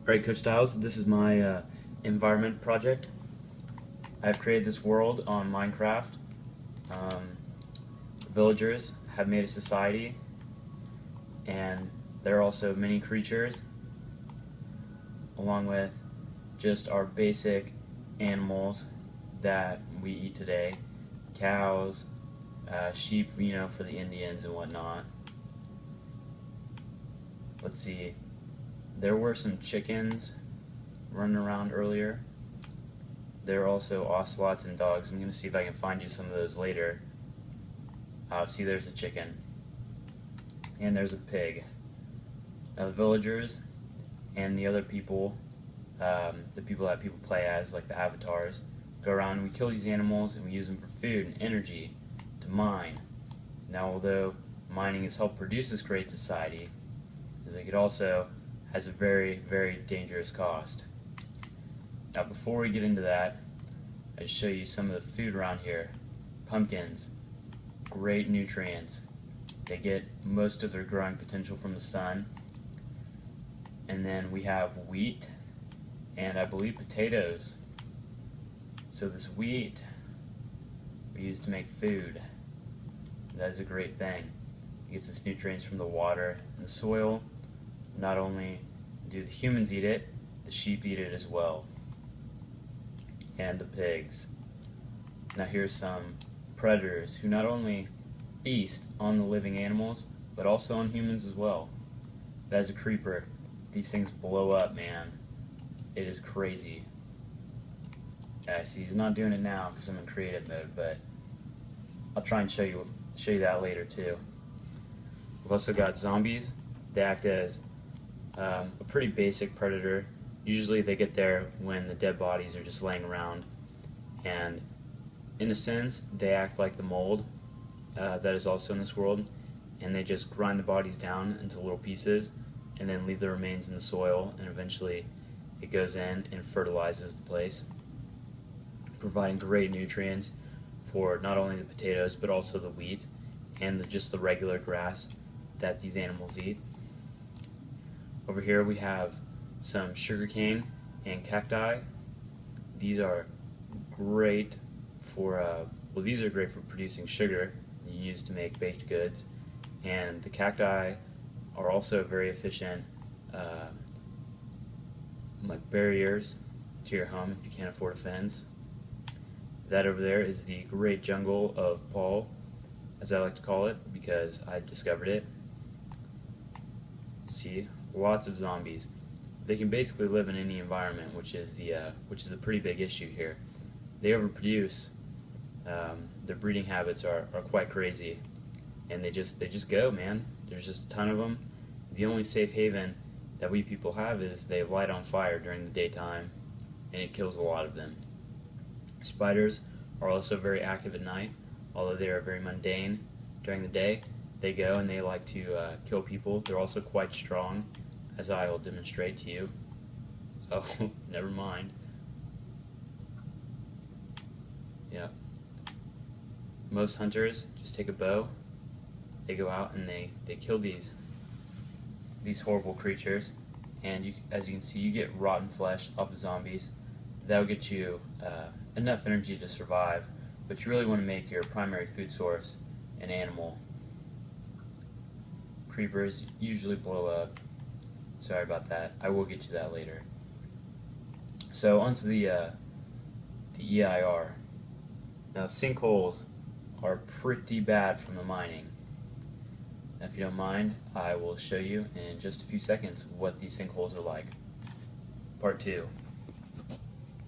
Alright, Coach Styles, this is my environment project. I've created this world on Minecraft. Villagers have made a society, and there are also many creatures, along with just our basic animals that we eat today. Cows, sheep, for the Indians and whatnot. Let's see. There were some chickens running around earlier. There are also ocelots and dogs. I'm going to see if I can find you some of those later. See, there's a chicken. And there's a pig. Now the villagers and the other people, the people that people play as, like the avatars, go around and we kill these animals and we use them for food and energy to mine. Now although mining has helped produce this great society, it also has a very, very dangerous cost. Now before we get into that, I just show you some of the food around here. Pumpkins, great nutrients. They get most of their growing potential from the sun. And then we have wheat and I believe potatoes. So this wheat we use to make food. That is a great thing. It gets its nutrients from the water and the soil. Not only do the humans eat it, the sheep eat it as well. And the pigs. Now here's some predators who not only feast on the living animals, but also on humans as well. That is a creeper. These things blow up, man. It is crazy. Yeah, see, he's not doing it now because I'm in creative mode, but I'll try and show you that later too. We've also got zombies. They act as a pretty basic predator. Usually they get there when the dead bodies are just laying around, and in a sense they act like the mold that is also in this world, and they just grind the bodies down into little pieces and then leave the remains in the soil, and eventually it goes in and fertilizes the place, providing great nutrients for not only the potatoes but also the wheat and just the regular grass that these animals eat. Over here we have some sugarcane and cacti. These are great for these are great for producing sugar you use to make baked goods, and the cacti are also very efficient like barriers to your home if you can't afford a fence. That over there is the great jungle of Paul, as I like to call it, because I discovered it. See, lots of zombies. They can basically live in any environment, which is a pretty big issue here. They overproduce. Their breeding habits are quite crazy, and they just go, man. There's just a ton of them. The only safe haven that we people have is they light on fire during the daytime, and it kills a lot of them. Spiders are also very active at night, although they are very mundane during the day. They go and they like to kill people. They're also quite strong, as I will demonstrate to you. Oh, never mind. Yeah. Most hunters just take a bow, they go out and they kill these horrible creatures, and as you can see, you get rotten flesh off of zombies. That'll get you enough energy to survive, but you really want to make your primary food source an animal. Creepers usually blow up. Sorry about that. I will get to that later. So onto the EIR. Now sinkholes are pretty bad from the mining. Now, if you don't mind, I will show you in just a few seconds what these sinkholes are like. Part 2.